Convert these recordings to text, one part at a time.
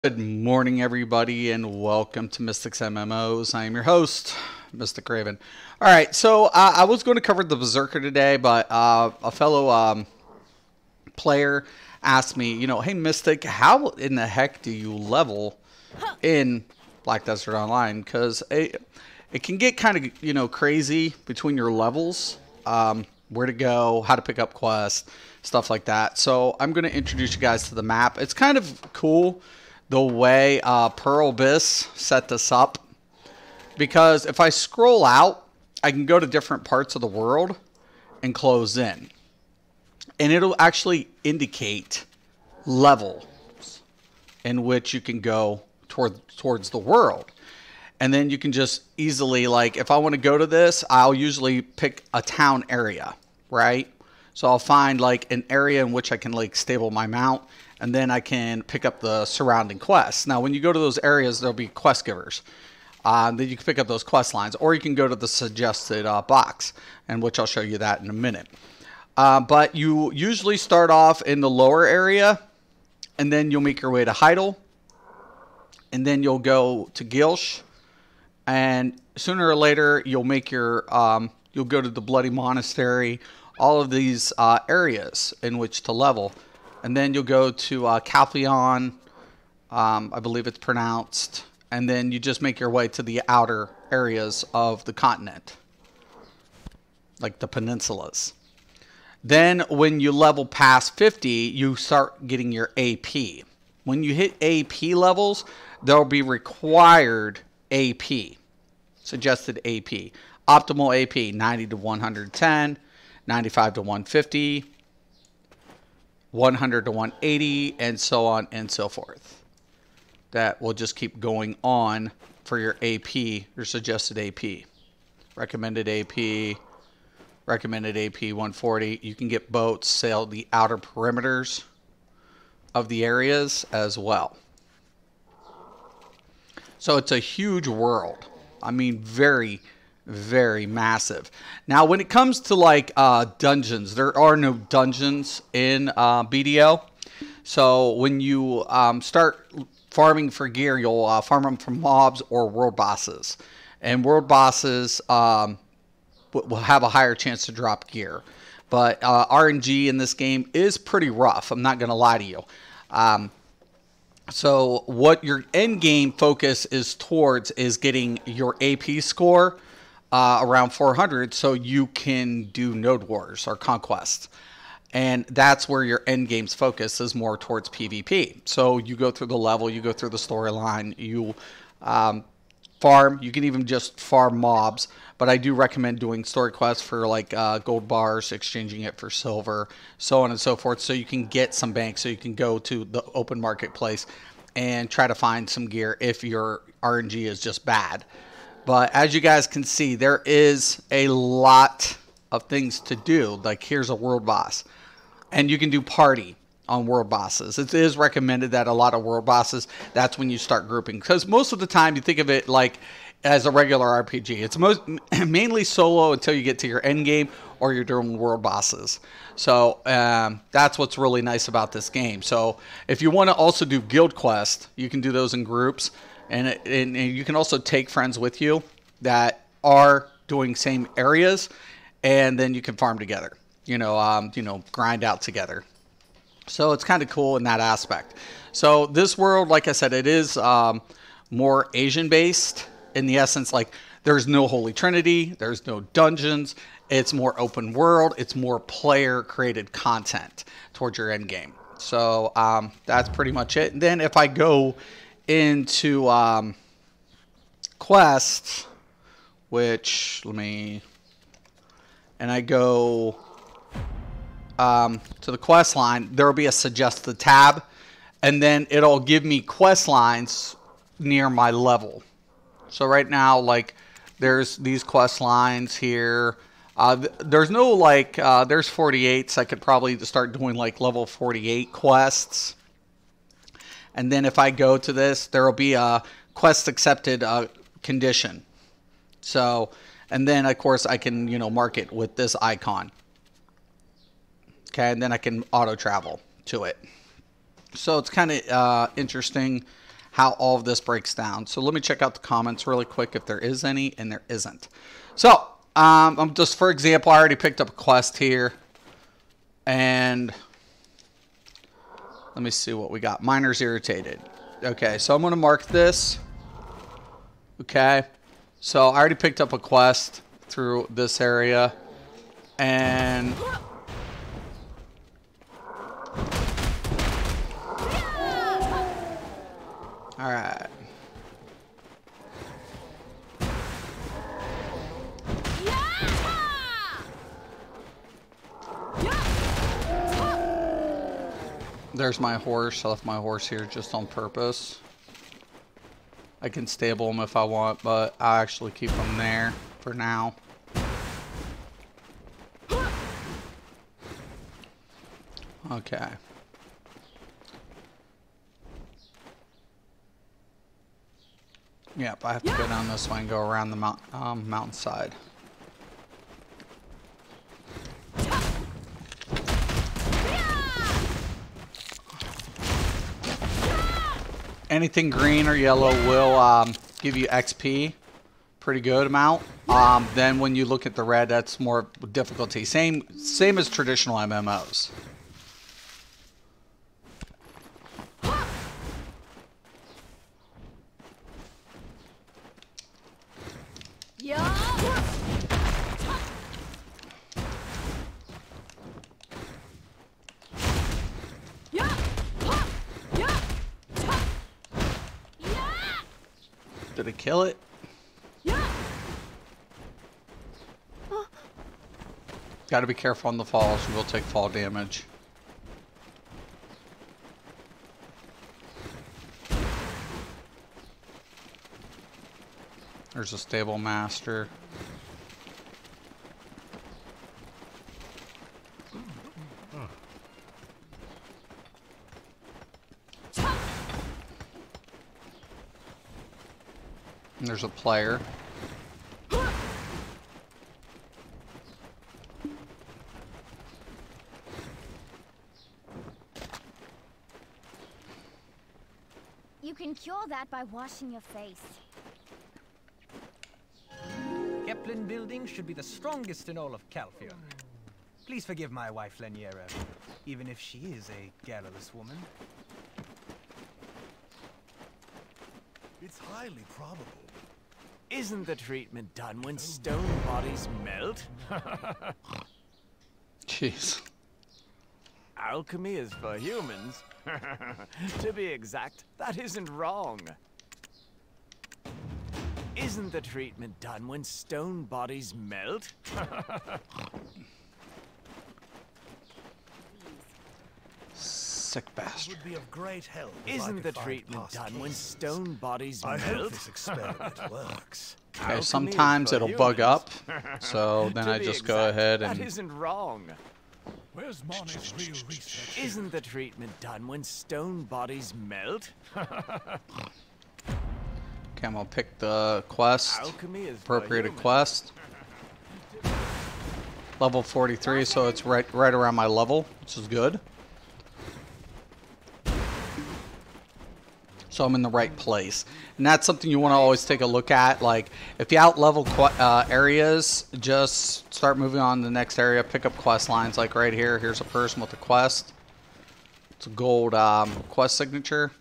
Good morning, everybody, and welcome to Mystics MMOs. I am your host, Mystic Raven. All right, so I was going to cover the Berserker today, but a fellow player asked me, hey, Mystic, how in the heck do you level in Black Desert Online? Because it can get kind of, crazy between your levels, where to go, how to pick up quests, stuff like that. So I'm going to introduce you guys to the map. It's kind of cool the way Pearl Abyss set this up, because if I scroll out, I can go to different parts of the world and close in, and it'll actually indicate levels in which you can go towards the world. And then you can just easily, like, if I want to go to this, I'll usually pick a town area, right? So I'll find like an area in which I can like stable my mount, and then I can pick up the surrounding quests. Now, when you go to those areas, there'll be quest givers. Then you can pick up those quest lines, or you can go to the suggested box, and which I'll show you that in a minute. But you usually start off in the lower area, and then you'll make your way to Heidel, and then you'll go to Gilsh, and sooner or later you'll make your you'll go to the Bloody Monastery. All of these areas in which to level. And then you'll go to Calpheon, I believe it's pronounced, and then you just make your way to the outer areas of the continent, like the peninsulas. Then when you level past 50, you start getting your AP. When you hit AP levels, there'll be required AP, suggested AP. Optimal AP, 90 to 110, 95 to 150, 100 to 180, and so on and so forth. That will just keep going on for your AP, your suggested AP. Recommended AP 140. You can get boats, sail the outer perimeters of the areas as well. So it's a huge world. I mean, very massive. Now, when it comes to like dungeons, there are no dungeons in BDO. So when you start farming for gear, you'll farm them from mobs or world bosses, and world bosses will have a higher chance to drop gear. But RNG in this game is pretty rough. I'm not going to lie to you. So what your end game focus is towards is getting your AP score around 400, so you can do node wars or conquest, and that's where your end game's focus is, more towards PvP. So you go through the level, you go through the storyline, you farm. You can even just farm mobs, but I do recommend doing story quests for like gold bars, exchanging it for silver, so on and so forth, so you can get some banks, so you can go to the open marketplace and try to find some gear if your RNG is just bad. But as you guys can see, there is a lot of things to do. Like, here's a world boss, and you can do party on world bosses. It is recommended that a lot of world bosses, that's when you start grouping, because most of the time you think of it like as a regular RPG. It's mainly solo until you get to your end game or you're doing world bosses. So that's what's really nice about this game. So if you want to also do guild quests, you can do those in groups. And you can also take friends with you that are doing same areas, and then you can farm together. Grind out together. So it's kind of cool in that aspect. So this world, like I said, it is more Asian based in the essence. Like, there's no Holy Trinity, there's no dungeons. It's more open world. It's more player created content towards your end game. So that's pretty much it. And then if I go into quests, and I go to the quest line, there will be a suggested tab, and then it'll give me quest lines near my level. So right now, like, there's these quest lines here. There's no like there's 48s. I could probably start doing like level 48 quests. And then if I go to this, there will be a quest accepted condition. So, and then of course I can, mark it with this icon. Okay, and then I can auto travel to it. So it's kind of interesting how all of this breaks down. So let me check out the comments really quick if there is any, and there isn't. So I'm just, for example, I already picked up a quest here, and let me see what we got. Miner's irritated. Okay, so I'm going to mark this. Okay, so I already picked up a quest through this area, and all right. There's my horse. I left my horse here just on purpose. I can stable him if I want, but I actually keep him there for now. Okay. Yep, I have to go down this way and go around the mountainside. Anything green or yellow will give you XP, pretty good amount. Then when you look at the red, that's more difficulty. Same as traditional MMOs. Did it kill it? Gotta be careful on the falls. You will take fall damage. There's a stable master. And there's a player. You can cure that by washing your face. Keplin building should be the strongest in all of Calfion. Please forgive my wife, Leniera, even if she is a garrulous woman. It's highly probable. Isn't the treatment done when stone bodies melt? Jeez. Alchemy is for humans. To be exact, that isn't wrong. Isn't the treatment done when stone bodies melt? Sick bastard. Would be of great help. Isn't the treatment done when stone bodies I melt? hope this experiment works. Okay, Alchemy sometimes is for it'll bug humans. up, so then To I be just go exact, ahead that and... isn't wrong. Where's Marnie's real research? Isn't the treatment done when stone bodies melt? Okay, I'm gonna pick the quest, Alchemy is for appropriated humans. quest. Level 43, so it's right around my level, which is good. So I'm in the right place. And that's something you want to always take a look at. Like, if you out-level areas, just start moving on to the next area. Pick up quest lines, like right here. Here's a person with a quest. It's a gold quest signature.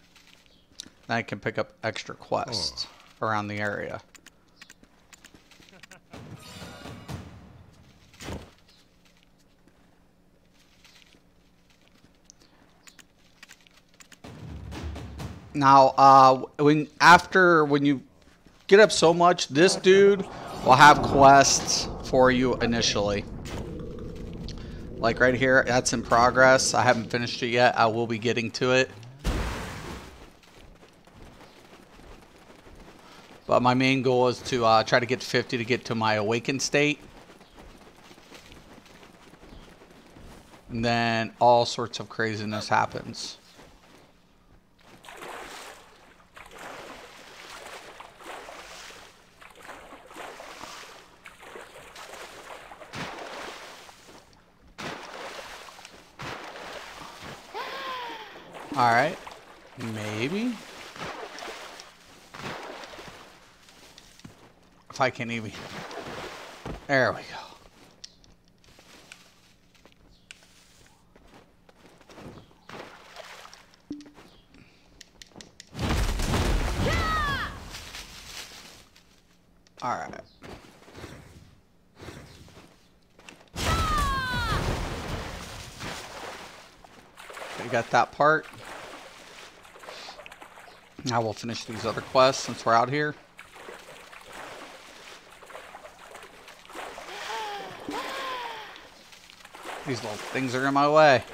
Then I can pick up extra quests around the area. Now, when you get up so much, this dude will have quests for you initially. Like right here, that's in progress. I haven't finished it yet. I will be getting to it. But my main goal is to try to get to 50 to get to my awakened state. And then all sorts of craziness happens. Alright. Maybe. if I can even... There we go. All right. We got that part. Now we'll finish these other quests since we're out here. These little things are in my way.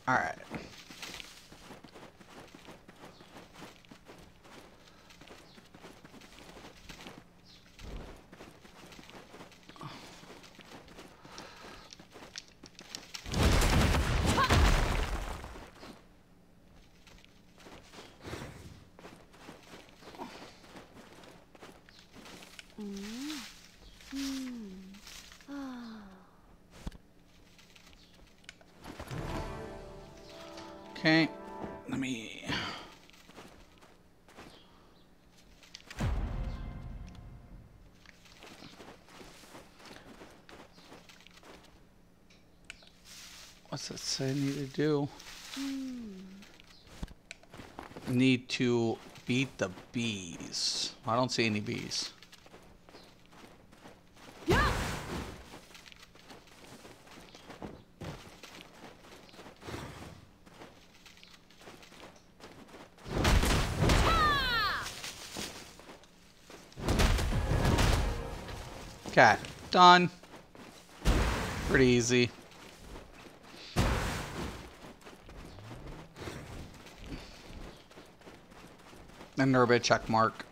All right. Okay, let me... What's it say I need to do? Need to beat the bees. I don't see any bees. Okay, done. Pretty easy. And Nerba check mark.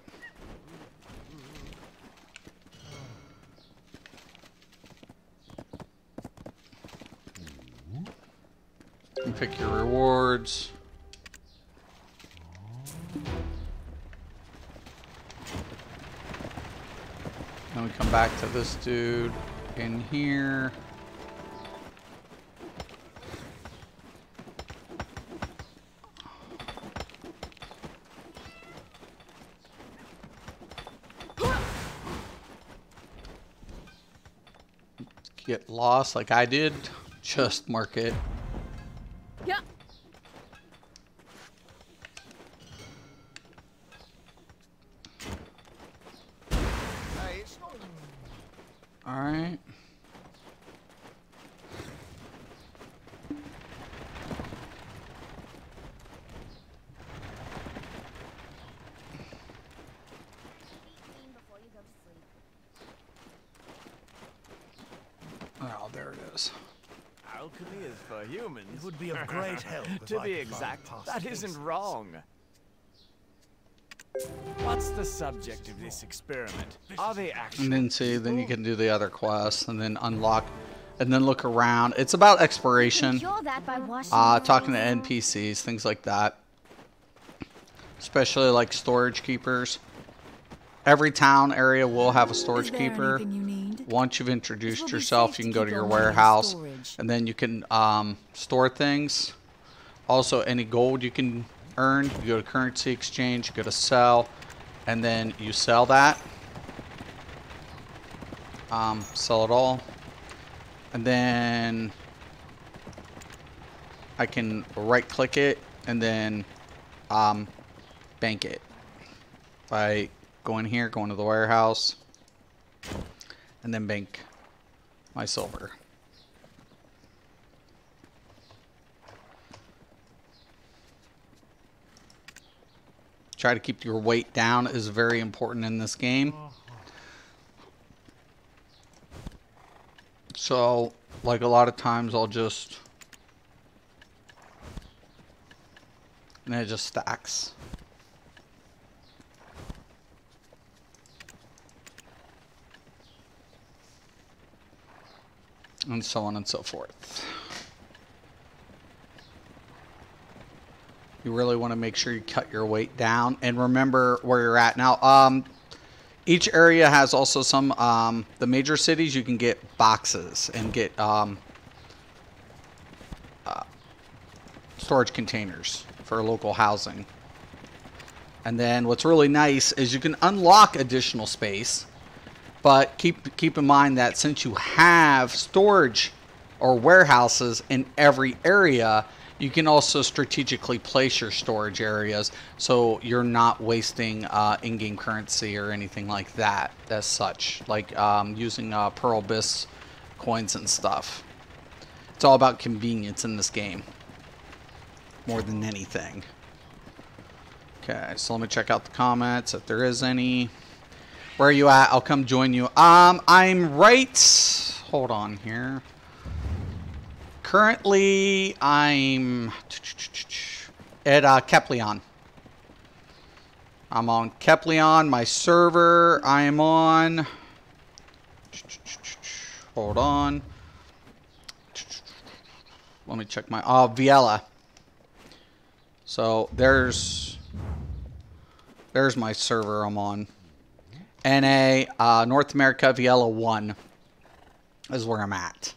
And pick your rewards. Then we come back to this dude in here. Get lost like I did, just mark it. Yeah. All right. Oh, there it is. Alchemy is for humans. It would be of great help if To I be could find exact, past that cases. isn't wrong. What's the subject of this experiment? Are they actually And then see, then you people? can do the other quests and then unlock and then look around. It's about exploration. Cure that by washing Talking to NPCs, things like that. Especially like storage keepers. Every town area will have a storage keeper. Once you've introduced yourself, you can go to your warehouse and then you can store things. Also, any gold you can earn, you go to currency exchange, you go to sell, and then you sell that. Sell it all. And then I can right click it and then bank it by going here, going to the warehouse, and then bank my silver. Try to keep your weight down is very important in this game. So, like a lot of times I'll just... And it just stacks. And so on and so forth. You really want to make sure you cut your weight down and remember where you're at. Now, each area has also some, the major cities you can get boxes and get storage containers for local housing. And then what's really nice is you can unlock additional space, but keep in mind that since you have storage or warehouses in every area, you can also strategically place your storage areas so you're not wasting in-game currency or anything like that as such, like using Pearl Abyss coins and stuff. It's all about convenience in this game more than anything. Okay, so let me check out the comments if there is any. Where are you at? I'll come join you. I'm right. Hold on here. Currently, I'm at Kepleon. I'm on Kepleon, my server. I am on. Hold on. Let me check my Viella. So there's my server I'm on. NA North America Viella 1 is where I'm at.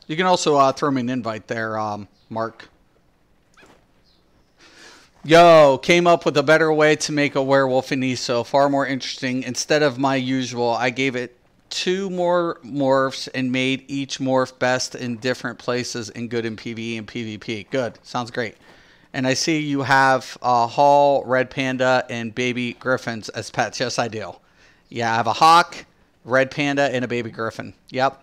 You can also throw me an invite there, Mark. Yo, came up with a better way to make a werewolf in ESO. Far more interesting. Instead of my usual, I gave it 2 more morphs and made each morph best in different places and good in PvE and PvP. Good. Sounds great. And I see you have Hall, Red Panda, and Baby Griffins as pets. Yes, I do. Yeah, I have a Hawk, Red Panda, and a Baby Griffin. Yep.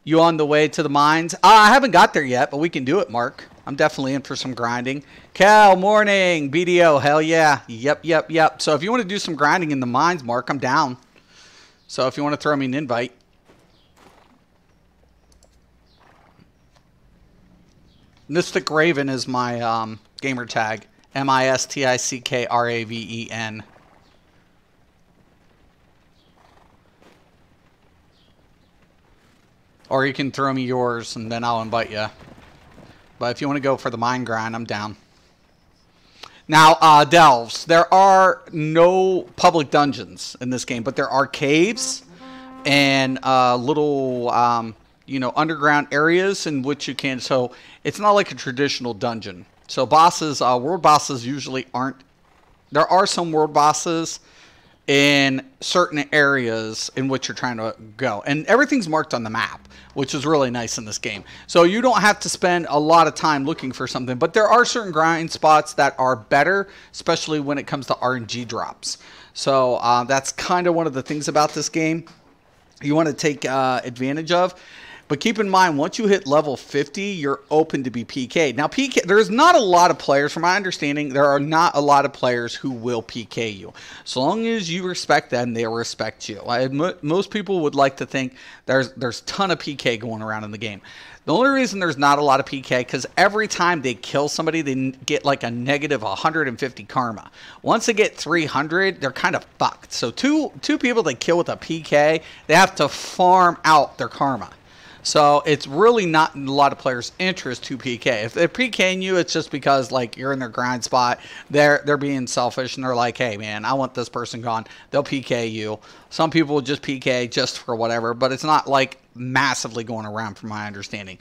You on the way to the mines? I haven't got there yet, but we can do it, Mark. I'm definitely in for some grinding. Cal, morning. BDO, hell yeah. Yep. So if you want to do some grinding in the mines, Mark, I'm down. So if you want to throw me an invite. Mystic Raven is my gamer tag. MISTICKRAVEN. Or you can throw me yours and then I'll invite you. But if you want to go for the mine grind, I'm down. Now, delves. There are no public dungeons in this game, but there are caves and little, you know, underground areas in which you can. So it's not like a traditional dungeon. So bosses, world bosses usually aren't. There are some world bosses in certain areas in which you're trying to go. And everything's marked on the map, which is really nice in this game. So you don't have to spend a lot of time looking for something. But there are certain grind spots that are better, especially when it comes to RNG drops. So that's kind of one of the things about this game you want to take advantage of. But keep in mind, once you hit level 50, you're open to be PK'd. Now, there's not a lot of players, from my understanding, there are not a lot of players who will PK you. So long as you respect them, they'll respect you. Most people would like to think there's a ton of PK going around in the game. The only reason there's not a lot of PK, because every time they kill somebody, they get like a negative 150 karma. Once they get 300, they're kind of fucked. So two people they kill with a PK, they have to farm out their karma. So it's really not in a lot of players' interest to PK. If they're PKing you, it's just because like you're in their grind spot. They're being selfish and they're like, hey man, I want this person gone. They'll PK you. Some people will just PK just for whatever, but it's not like massively going around from my understanding.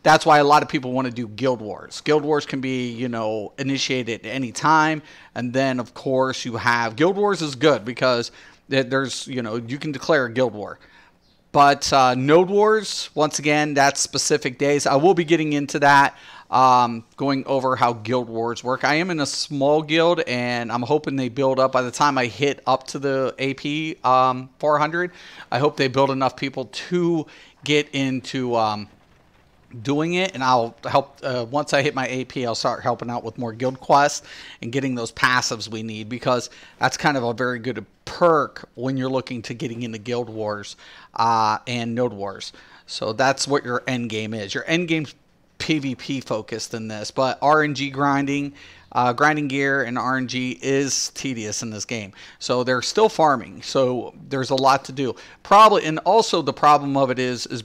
That's why a lot of people want to do guild wars. Guild wars can be, you know, initiated at any time. And then of course you have guild wars is good because there's, you know, you can declare a guild war. But Node Wars, once again, that's specific days. I will be getting into that, going over how Guild Wars work. I am in a small guild, and I'm hoping they build up. By the time I hit up to the AP 400, I hope they build enough people to get into doing it, and I'll help. Once I hit my AP, I'll start helping out with more guild quests and getting those passives we need, because that's kind of a very good perk when you're looking to getting into Guild Wars and Node Wars. So that's what your end game is. Your end game's PvP focused in this, but RNG grinding, grinding gear and RNG is tedious in this game. So they're still farming. So there's a lot to do. Probably, and also the problem of it is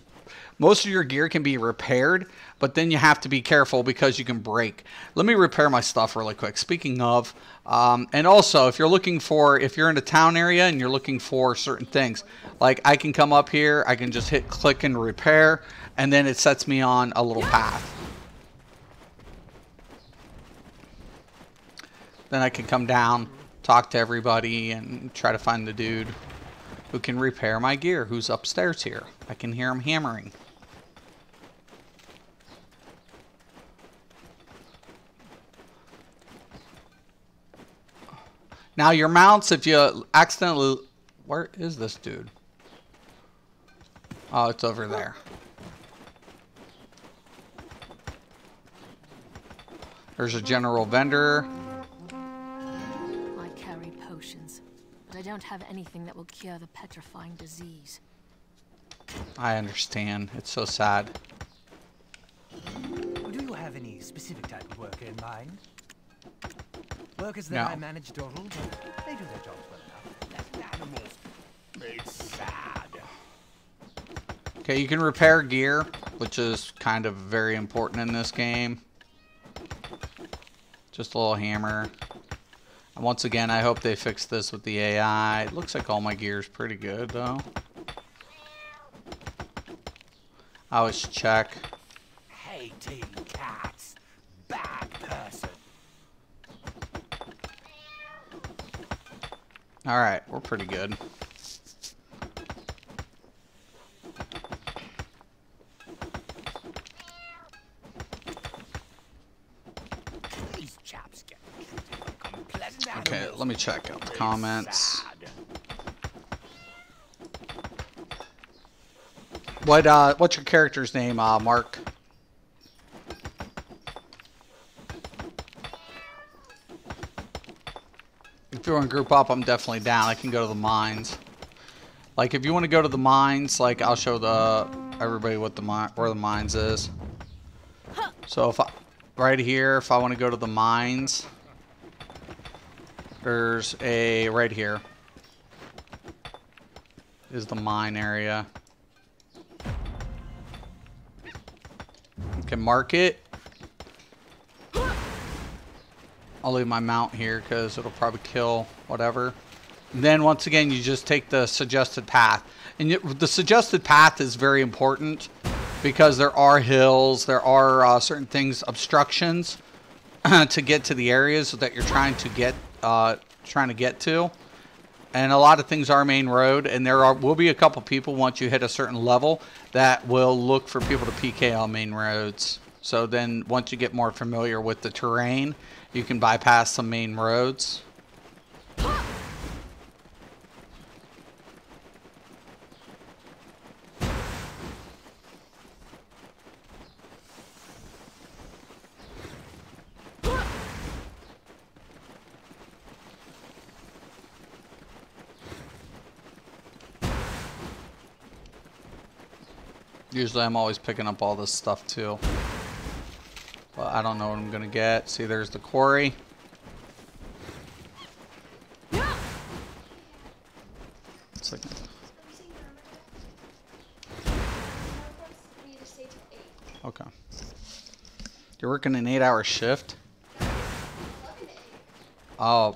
most of your gear can be repaired, but then you have to be careful because you can break. Let me repair my stuff really quick. Speaking of, and also if you're in a town area and you're looking for certain things, like I can come up here, I can just hit click and repair, and then it sets me on a little path. Then I can come down, talk to everybody, and try to find the dude who can repair my gear, who's upstairs here. I can hear him hammering. Now your mounts, if you accidentally... Where is this dude? Oh, it's over there. There's a general vendor. I carry potions, but I don't have anything that will cure the petrifying disease. I understand. It's so sad. Do you have any specific type of worker in mind? Workers that No. I manage to rule, but they do their jobs well enough. Let animals made sad. Okay, you can repair gear, which is kind of very important in this game. Just a little hammer. And once again, I hope they fix this with the AI. It looks like all my gear is pretty good, though. I always check. Hating cats. Bad person. Alright, we're pretty good. These chaps get treated like unpleasant Okay, animals. let me check out the comments. Sad. What's your character's name, Mark? If you want to group up, I'm definitely down. I can go to the mines. Like, if you want to go to the mines, like, I'll show everybody what where the mines is. So if right here, if I want to go to the mines, there's a right here is the mine area. You can mark it. I'll leave my mount here because it'll probably kill whatever. And then once again, you just take the suggested path. And the suggested path is very important because there are hills, there are certain things, obstructions to get to the areas that you're trying to get to. And a lot of things are main road, and will be a couple people once you hit a certain level that will look for people to PK on main roads. So then once you get more familiar with the terrain, you can bypass some main roads. Usually I'm always picking up all this stuff too. But I don't know what I'm going to get. See, there's the quarry. It's like... Okay. You're working an 8-hour shift? Oh,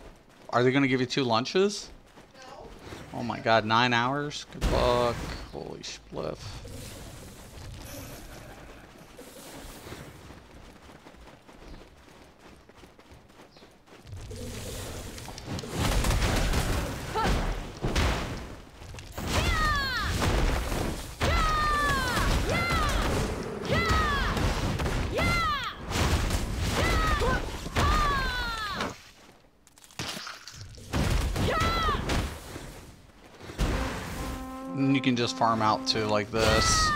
are they going to give you 2 lunches? No. Oh my god, 9 hours? Good luck. Holy spliff. And you can just farm out too, like this.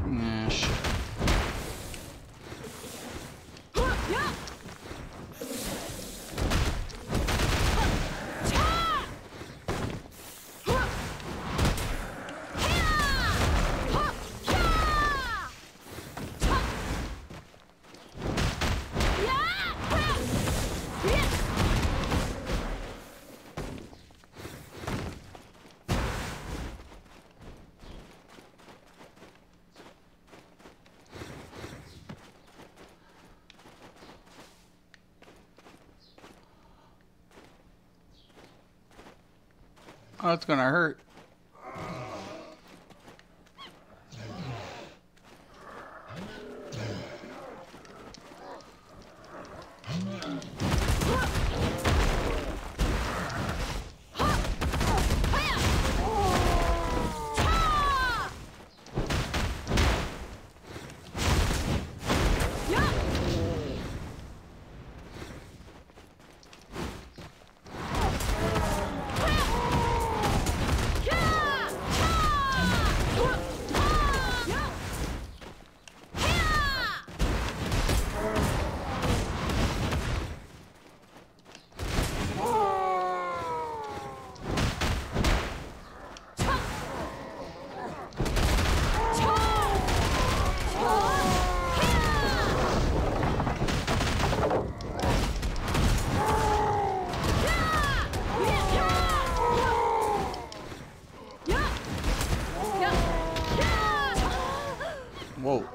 Yeah, shit. Oh, it's gonna hurt. Whoa.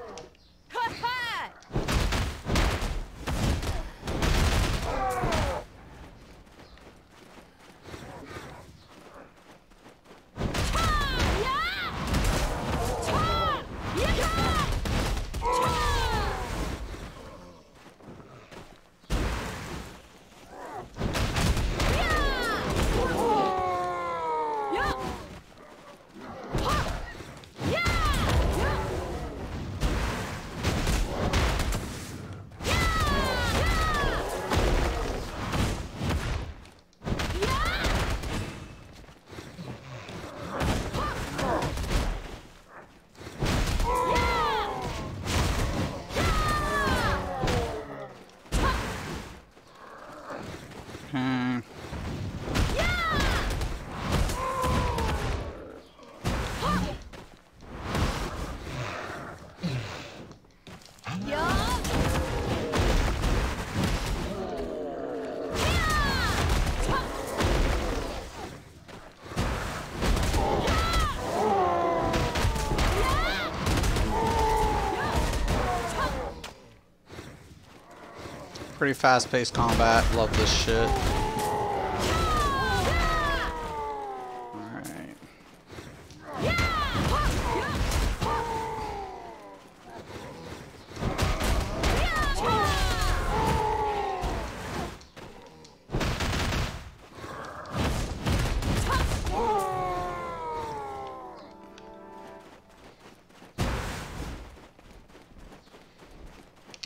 Pretty fast-paced combat. Love this shit. Alright.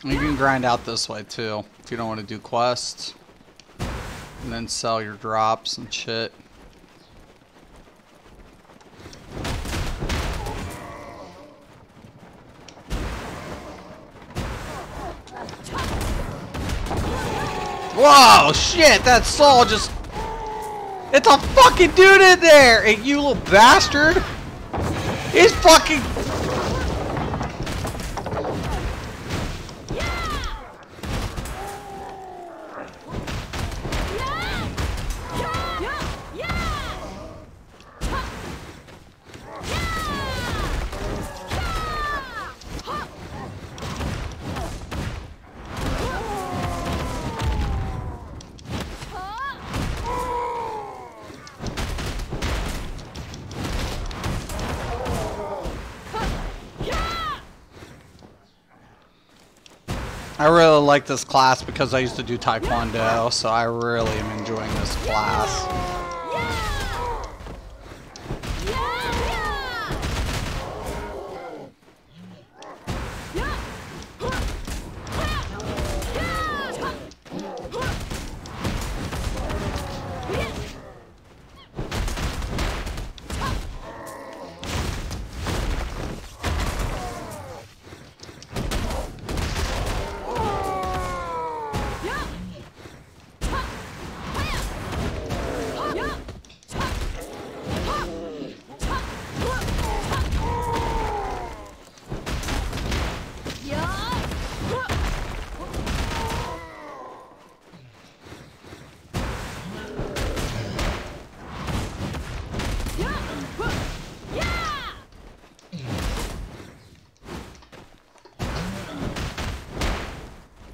You can grind out this way too, if you don't want to do quests. And then sell your drops and shit. Whoa, shit, that Saul just... It's a fucking dude in there! And you little bastard! He's fucking... I really like this class because I used to do Taekwondo, so I really am enjoying this class.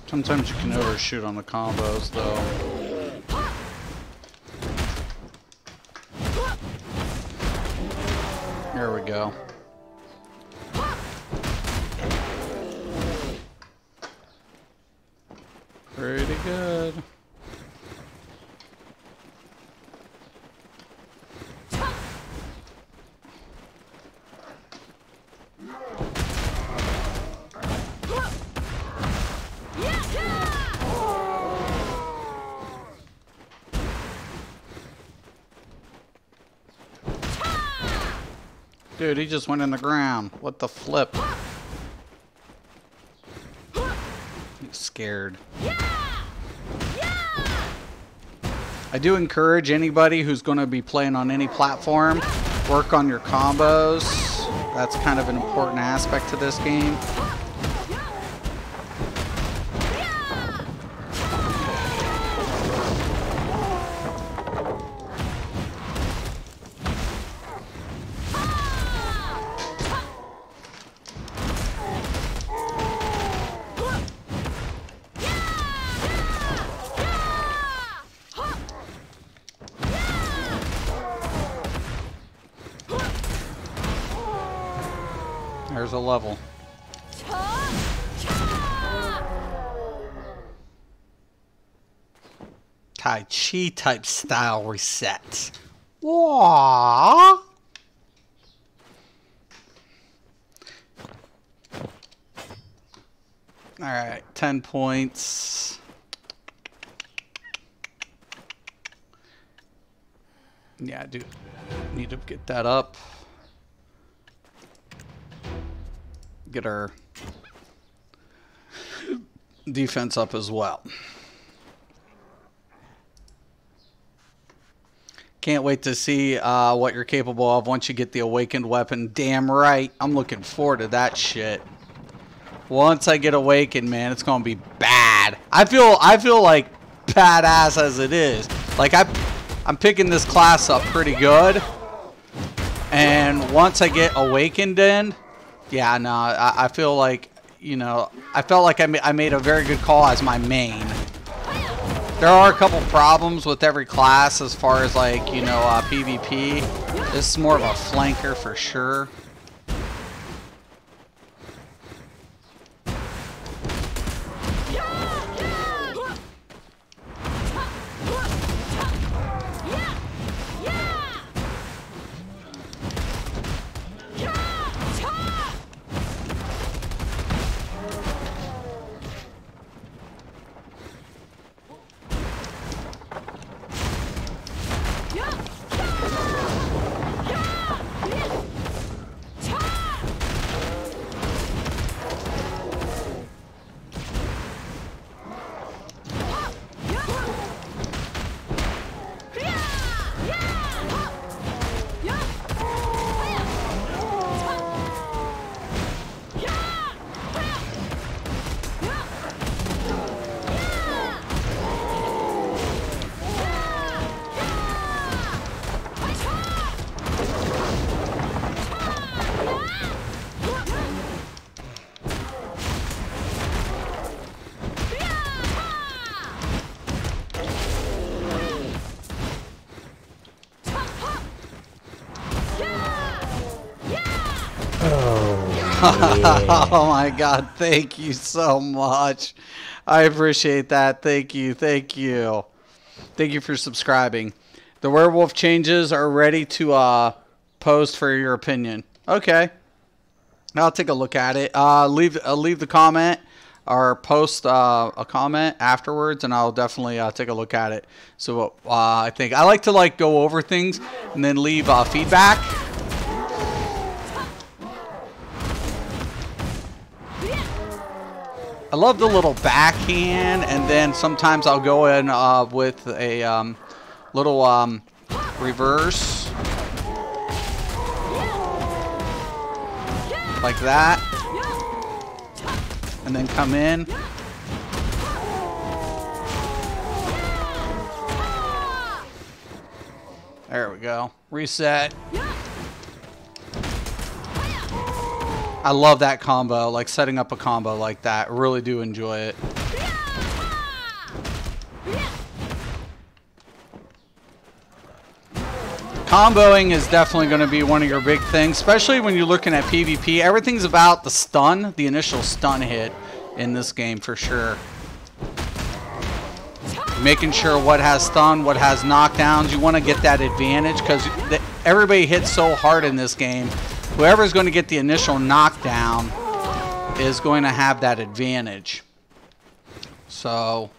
Sometimes you can overshoot on the combos, though. go. Pretty good. Dude, he just went in the ground. What the flip? He's scared. I do encourage anybody who's going to be playing on any platform, work on your combos. That's kind of an important aspect to this game. There's a level. Tai Chi type style reset. Wah. Alright, 10 points. Yeah, I do need to get that up. Get our defense up as well. Can't wait to see what you're capable of once you get the awakened weapon. Damn right. I'm looking forward to that shit. Once I get awakened, man, it's gonna be bad. I feel like badass as it is. Like I'm picking this class up pretty good. And once I get awakened in, yeah, no, I feel like, you know, I felt like I made a very good call as my main. There are a couple problems with every class as far as, like, you know, PvP. This is more of a flanker for sure. Oh my god, thank you so much. I appreciate that. Thank you. Thank you. Thank you for subscribing. The werewolf changes are ready to post for your opinion. Okay. I'll take a look at it. Leave the comment or post a comment afterwards, and I'll definitely take a look at it. So I think I like to go over things and then leave feedback. I love the little backhand, and then sometimes I'll go in with a little reverse like that, and then come in. There we go. Reset. I love that combo, like setting up a combo like that. Really do enjoy it. Comboing is definitely going to be one of your big things, especially when you're looking at PvP. Everything's about the stun, the initial stun hit in this game for sure. Making sure what has stun, what has knockdowns. You want to get that advantage because everybody hits so hard in this game. Whoever's going to get the initial knockdown is going to have that advantage. So...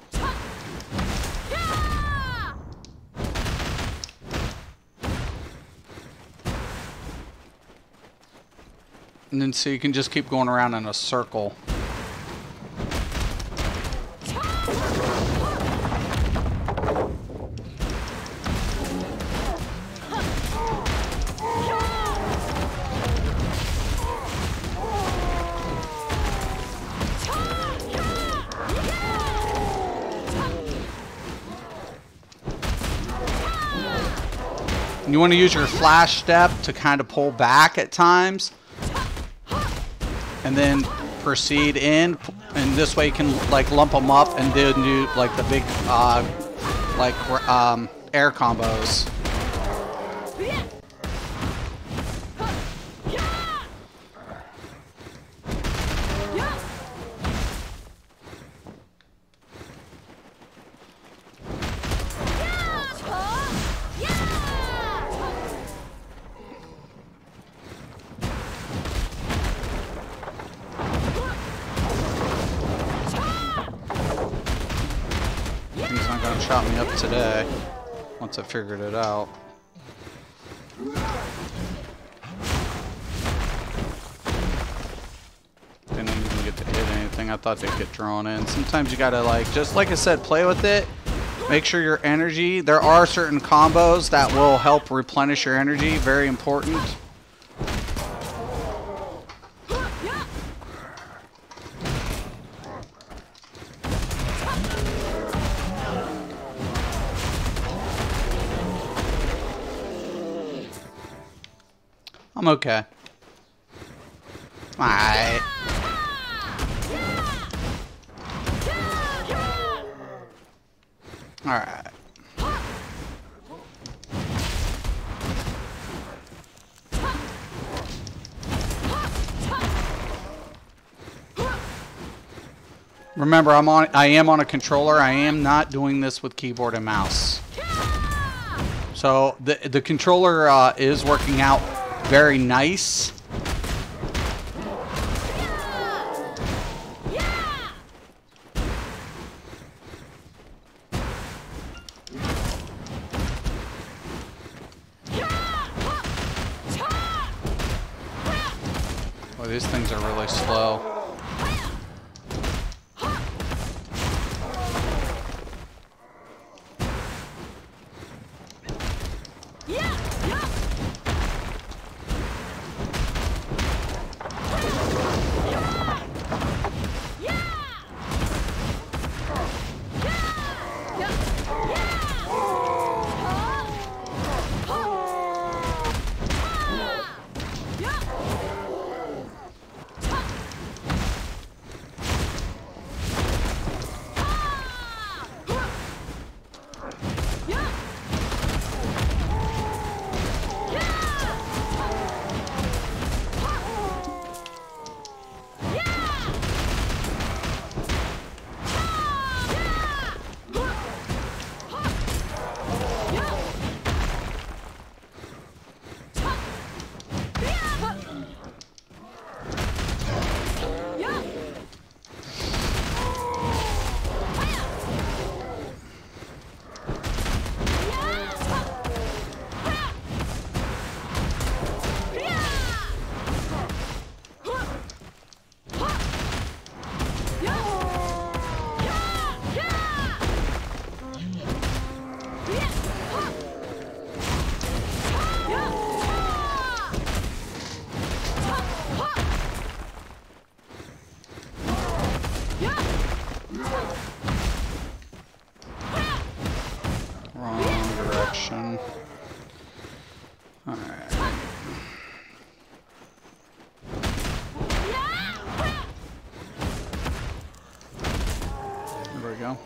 and then so you can just keep going around in a circle. And you want to use your flash step to kind of pull back at times. And then proceed in, and this way you can like lump them up and do like the big air combos. Shot me up today once I figured it out. Didn't even get to hit anything. I thought they'd get drawn in. Sometimes you gotta like, just like I said, play with it. Make sure your energy, there are certain combos that will help replenish your energy. Very important. I'm okay. Alright. Alright. Remember, I am on a controller. I am not doing this with keyboard and mouse. So the controller is working out very nice. Well, these things are really slow. direction. Alright. There we go.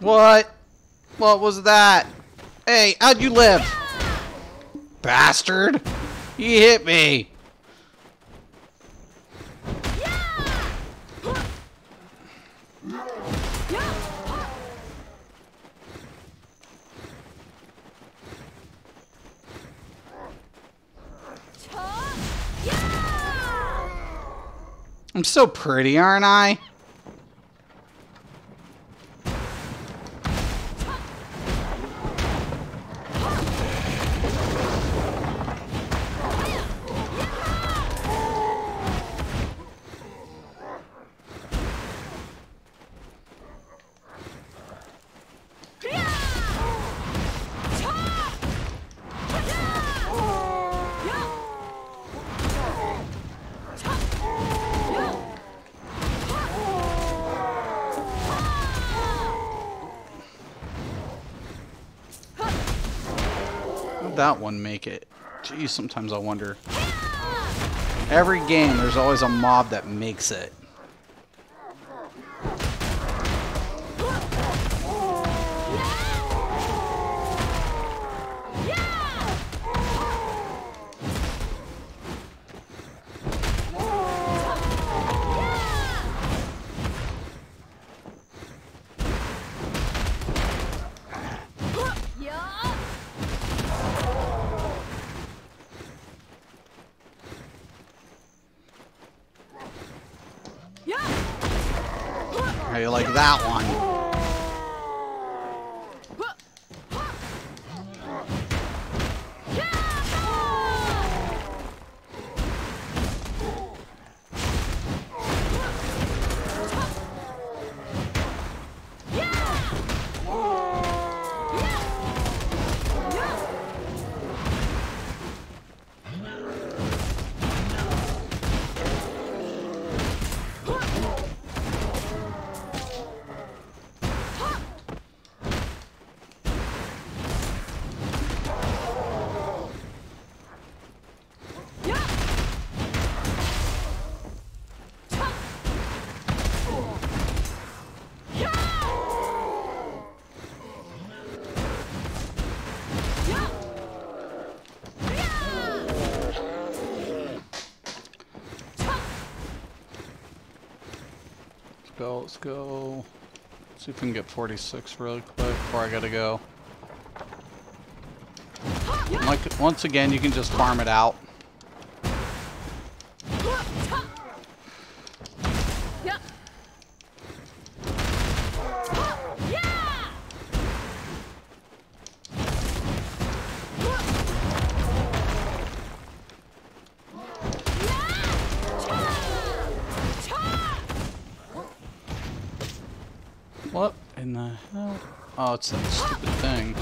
What? What was that? Hey, how'd you live? Bastard! He hit me! I'm so pretty, aren't I? How'd that one make it? Geez, sometimes I wonder. Every game, there's always a mob that makes it. How you like that one? Let's go. See if we can get 46 really quick before I gotta go. Like, once again, you can just farm it out. What in the hell? Oh, it's that stupid thing.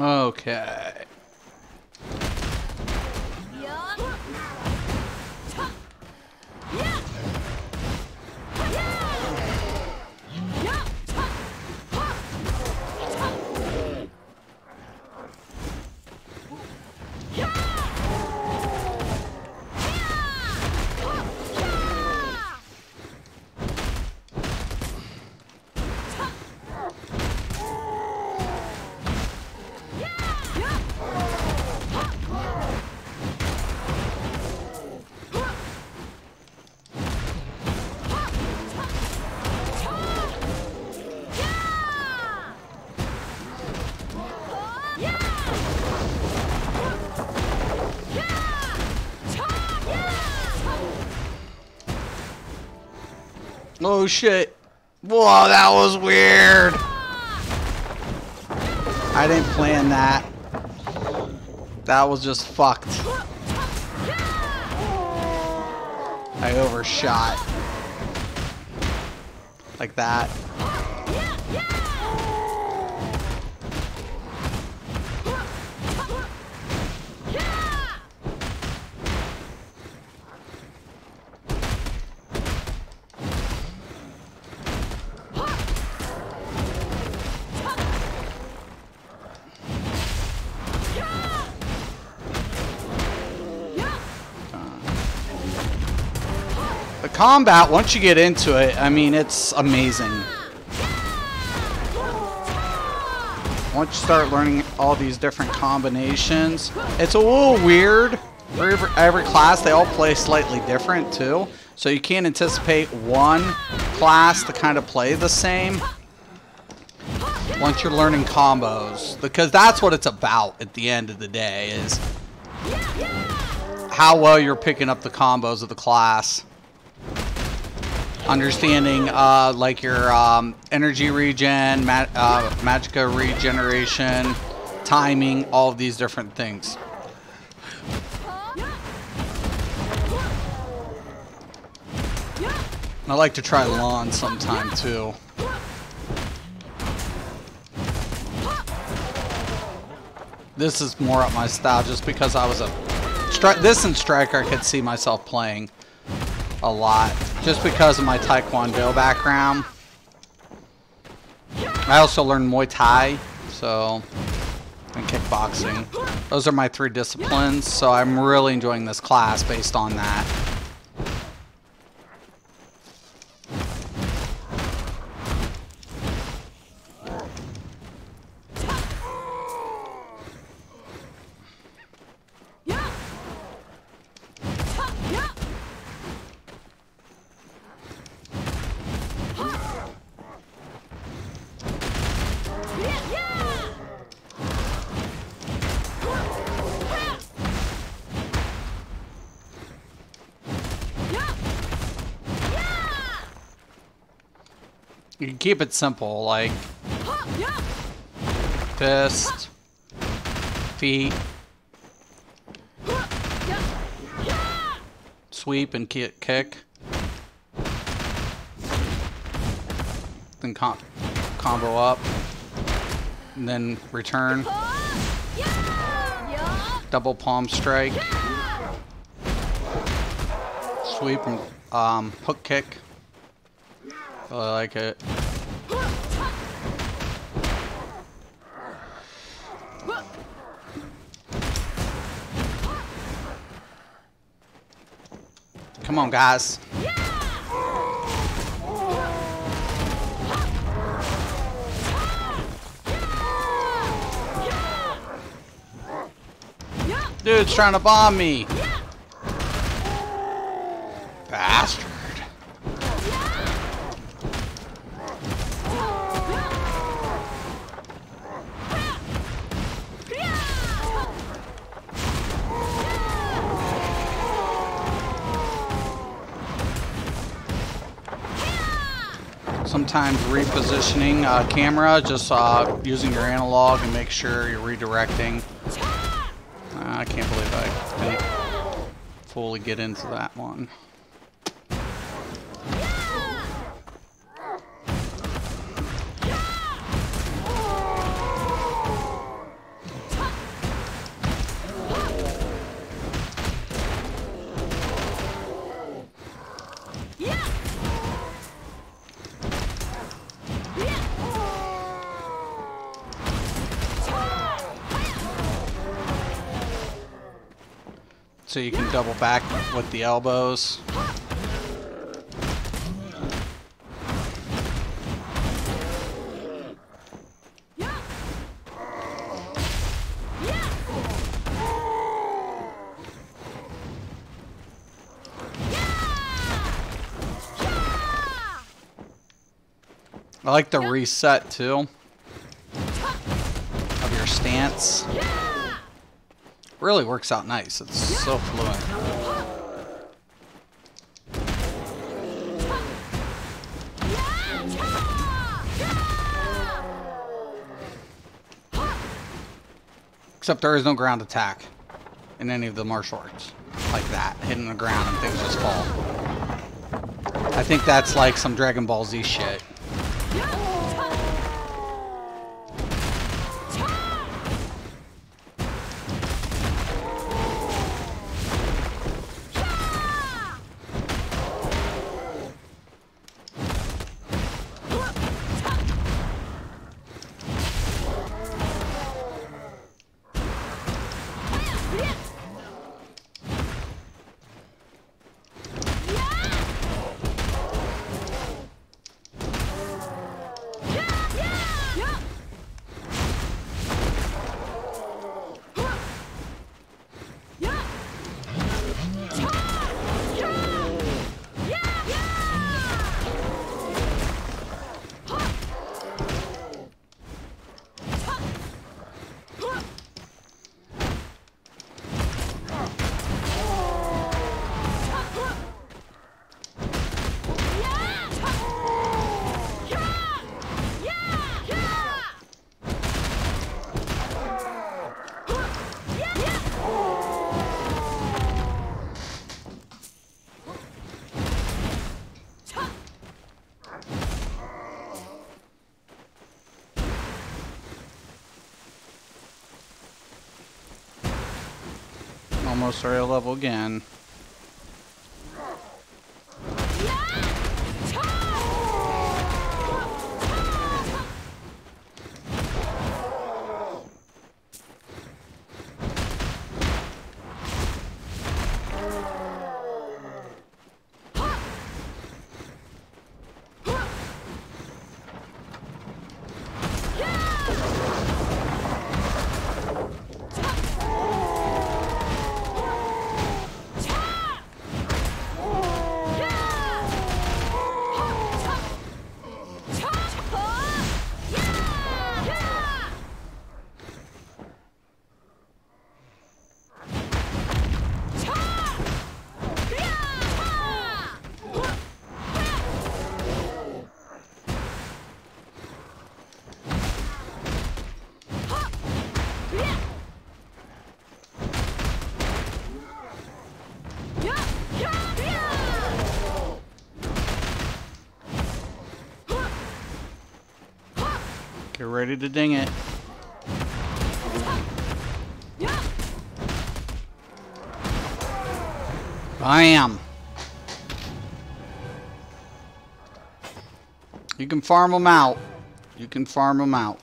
Okay. Oh shit. Whoa, that was weird. I didn't plan that. That was just fucked. I overshot. Like that. The combat, once you get into it, I mean, it's amazing. Once you start learning all these different combinations, it's a little weird. For every class, they all play slightly different too. So you can't anticipate one class to kind of play the same once you're learning combos. Because that's what it's about at the end of the day, is how well you're picking up the combos of the class. Understanding like your energy regen, magicka regeneration, timing, all of these different things. I like to try lawn sometime too. This is more up my style just because I was this and Striker I could see myself playing a lot just because of my Taekwondo background. I also learned Muay Thai, so, and kickboxing. Those are my 3 disciplines, so I'm really enjoying this class based on that. You can keep it simple, like fist, feet, sweep and kick, then combo up, and then return, double palm strike, sweep and hook kick. I like it. Come on, guys. Dude's trying to bomb me. Bastard. Sometimes repositioning camera, just using your analog and make sure you're redirecting. I can't believe I didn't fully get into that one. So you can double back with the elbows. I like the reset too of your stance. Really works out nice. It's so fluent. Except there is no ground attack in any of the martial arts. Like that, hitting the ground and things just fall. I think that's like some Dragon Ball Z shit. Almost area level again. Get ready to ding it. Bam! You can farm them out. You can farm them out.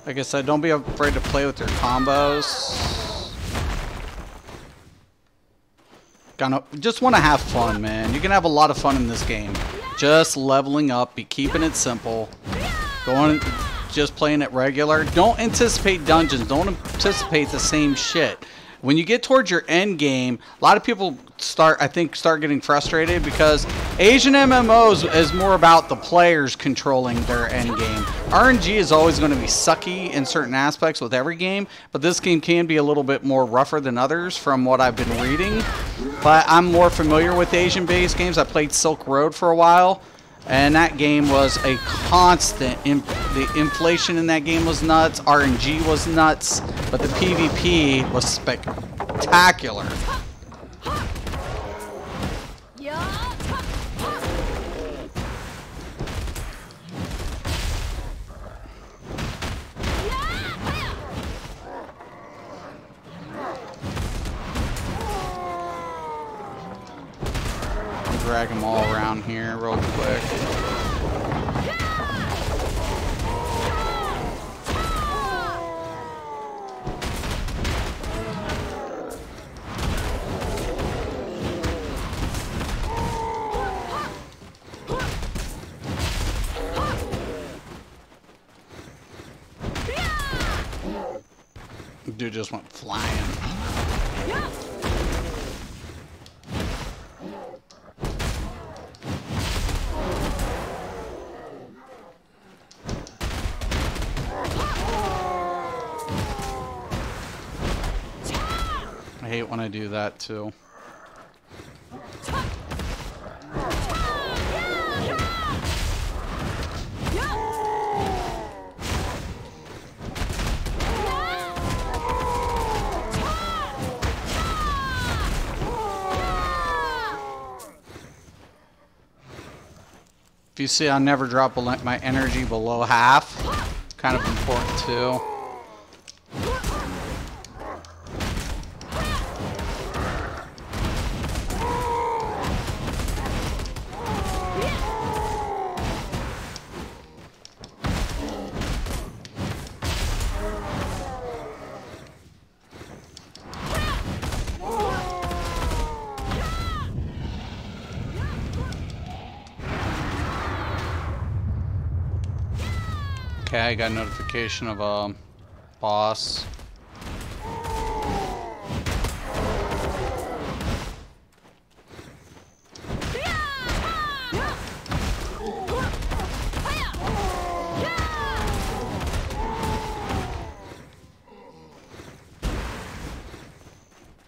Like I said, don't be afraid to play with your combos. Just want to have fun, man. You can have a lot of fun in this game. Just leveling up, be keeping it simple. Just playing it regular. Don't anticipate dungeons. Don't anticipate the same shit. When you get towards your end game, a lot of people start getting frustrated because Asian MMOs is more about the players controlling their end game. RNG is always going to be sucky in certain aspects with every game, but this game can be a little bit more rougher than others from what I've been reading. But I'm more familiar with Asian-based games. I played Silk Road for a while, and that game was a constant. The inflation in that game was nuts. RNG was nuts, but the PvP was spectacular. Drag them all around here real quick. dude just went flying. I hate when I do that too. If you see, I never drop my energy below half. It's kind of important too. Okay, I got a notification of a boss.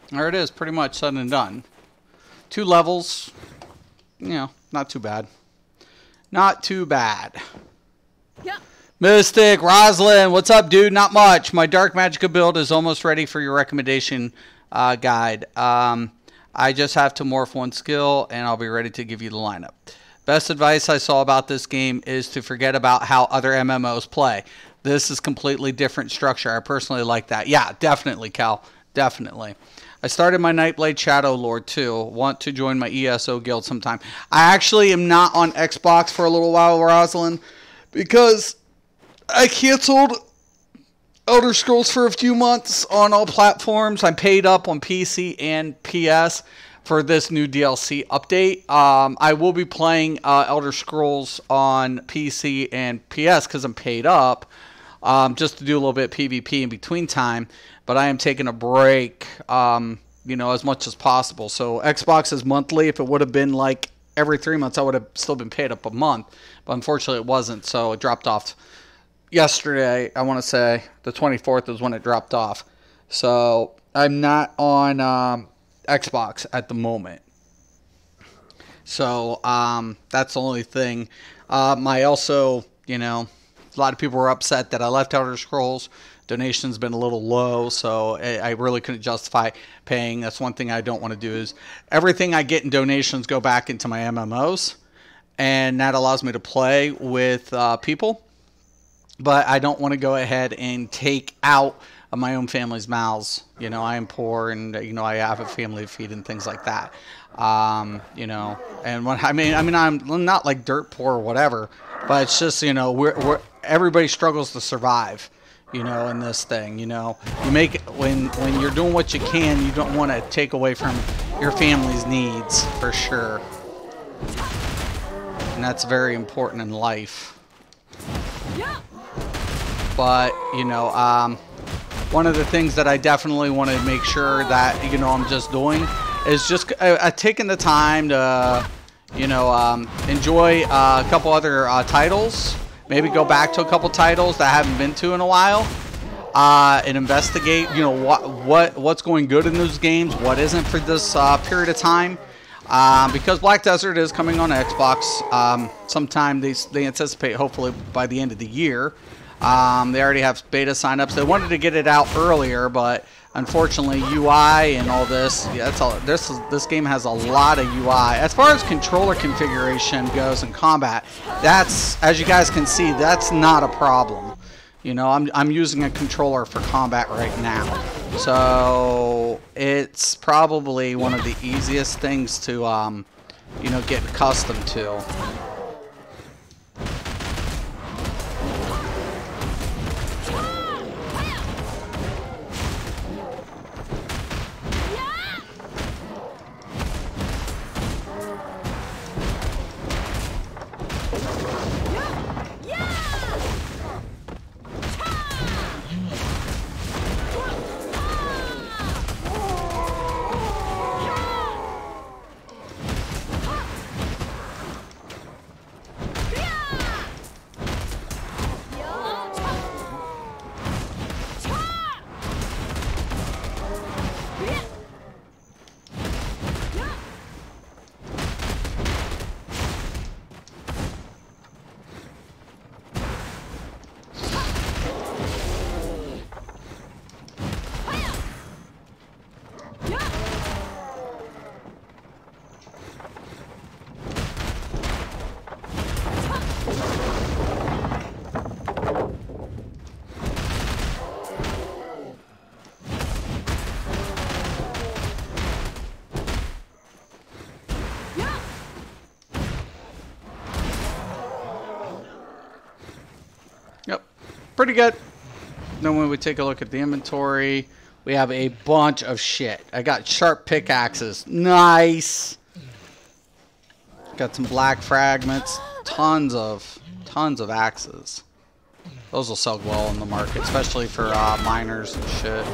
There it is, pretty much said and done. 2 levels, you know, not too bad. Not too bad. Yeah. Mystic, Rosalind, what's up, dude? Not much. My Dark Magicka build is almost ready for your recommendation guide. I just have to morph 1 skill, and I'll be ready to give you the lineup. Best advice I saw about this game is to forget about how other MMOs play. This is completely different structure. I personally like that. Yeah, definitely, Cal. Definitely. I started my Nightblade Shadow Lord too. Want to join my ESO guild sometime. I actually am not on Xbox for a little while, Rosalind, because I canceled Elder Scrolls for a few months on all platforms. I'm paid up on PC and PS for this new DLC update. I will be playing Elder Scrolls on PC and PS because I'm paid up, just to do a little bit of PvP in between time. But I am taking a break, you know, as much as possible. So Xbox is monthly. If it would have been like every 3 months, I would have still been paid up a month. But unfortunately, it wasn't. So it dropped off yesterday. I want to say the 24th is when it dropped off. So I'm not on Xbox at the moment. So that's the only thing. I also, you know, a lot of people were upset that I left Elder Scrolls. Donation's been a little low, so I really couldn't justify paying. That's one thing I don't want to do is everything I get in donations go back into my MMOs, and that allows me to play with people. But I don't want to go ahead and take out of my own family's mouths. You know, I am poor, and you know I have a family to feed and things like that. You know, and when I mean I'm not like dirt poor or whatever, but it's just, you know, we're everybody struggles to survive. You know, in this thing, you know, you make it when you're doing what you can, you don't want to take away from your family's needs for sure, and that's very important in life. But you know, one of the things that I definitely want to make sure that, you know, I'm just doing is just taking the time to, you know, enjoy a couple other titles. Maybe go back to a couple titles that I haven't been to in a while, and investigate, you know, what's going good in those games, what isn't for this period of time. Because Black Desert is coming on Xbox sometime. They anticipate hopefully by the end of the year. They already have beta signups. They wanted to get it out earlier, but unfortunately UI and all this, yeah, that's all. This game has a lot of UI. As far as controller configuration goes in combat, that's, as you guys can see, that's not a problem. You know, I'm using a controller for combat right now, so it's probably one of the easiest things to you know, get accustomed to. Yep. Pretty good. Then when we take a look at the inventory, we have a bunch of shit. I got sharp pickaxes. Nice. Got some black fragments. Tons of axes. Those will sell well in the market, especially for miners and shit.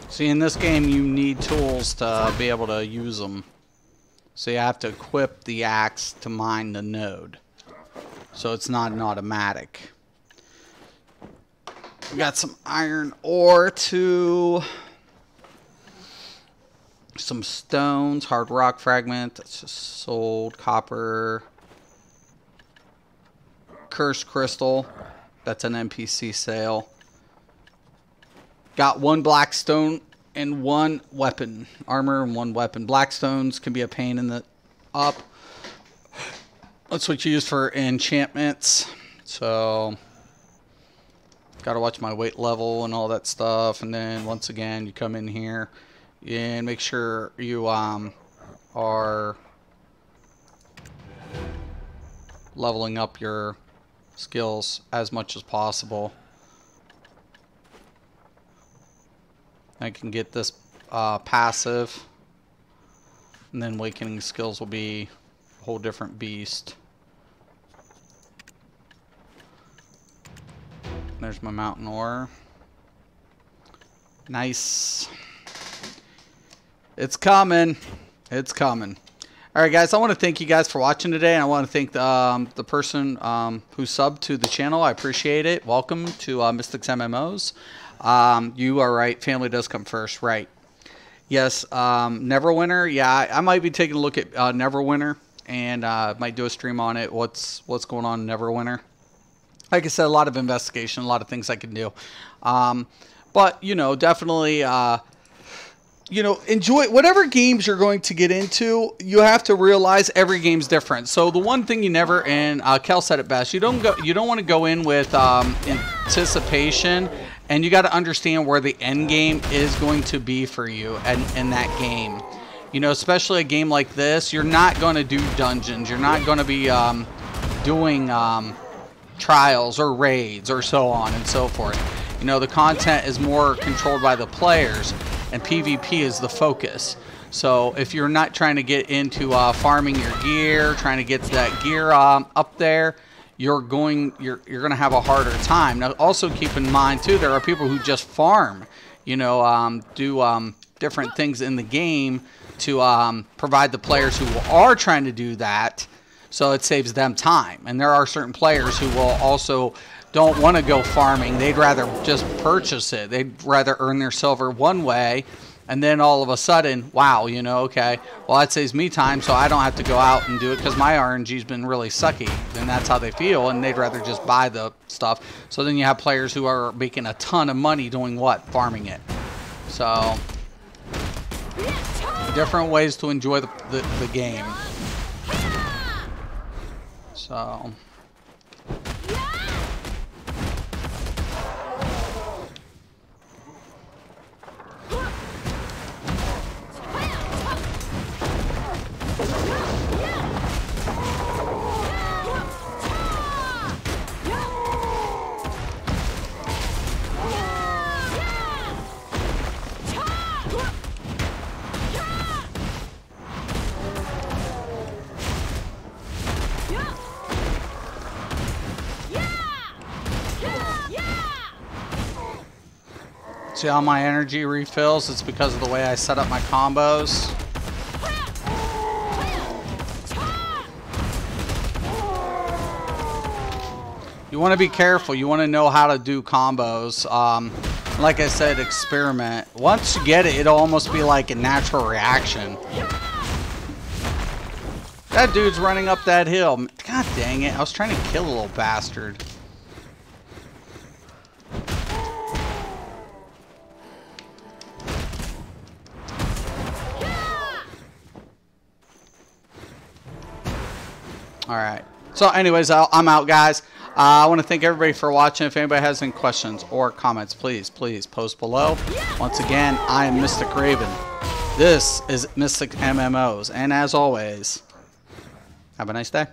See, in this game, you need tools to be able to use them. So you have to equip the axe to mine the node. So it's not an automatic. We got some iron ore too. Some stones, hard rock fragment. That's just sold. Copper. Cursed crystal. That's an NPC sale. Got one black stone and one weapon. Armor and one weapon. Black stones can be a pain in the up. That's what you use for enchantments. So, gotta watch my weight level and all that stuff. And then once again, you come in here and make sure you are leveling up your skills as much as possible. I can get this passive, and then awakening skills will be a whole different beast. There's my mountain ore. Nice. It's coming. It's coming. Alright guys, I want to thank you guys for watching today, and I want to thank the person who subbed to the channel. I appreciate it. Welcome to Mystics MMOs. You are right. Family does come first. Right. Yes. Neverwinter. Yeah, I might be taking a look at Neverwinter, and might do a stream on it. What's going on in Neverwinter? Like I said, a lot of investigation, a lot of things I can do. But you know, definitely. You know, enjoy whatever games you're going to get into. You have to realize every game's different. So the one thing you never, and Kel said it best, you don't want to go in with anticipation, and you got to understand where the end game is going to be for you and in that game. You know, especially a game like this, you're not going to do dungeons. You're not going to be doing trials or raids or so on and so forth. You know, the content is more controlled by the players, and PvP is the focus. So if you're not trying to get into farming your gear, trying to get that gear up there, you're gonna have a harder time. Now, also keep in mind too, there are people who just farm. You know, do different things in the game to provide the players who are trying to do that, so it saves them time. And there are certain players who will also don't want to go farming. They'd rather just purchase it. They'd rather earn their silver one way, and then all of a sudden, wow, you know, okay, well, that saves me time, so I don't have to go out and do it because my RNG's been really sucky. And that's how they feel, and they'd rather just buy the stuff. So then you have players who are making a ton of money doing what? Farming it. So, different ways to enjoy the game. So... See how my energy refills? It's because of the way I set up my combos. You want to be careful. You want to know how to do combos. Like I said, experiment. Once you get it, it'll almost be like a natural reaction. That dude's running up that hill. God dang it. I was trying to kill a little bastard. All right. So anyways, I'm out, guys. I want to thank everybody for watching. If anybody has any questions or comments, please post below. Once again, I am Mystic Raven. This is Mystic MMOs. And as always, have a nice day.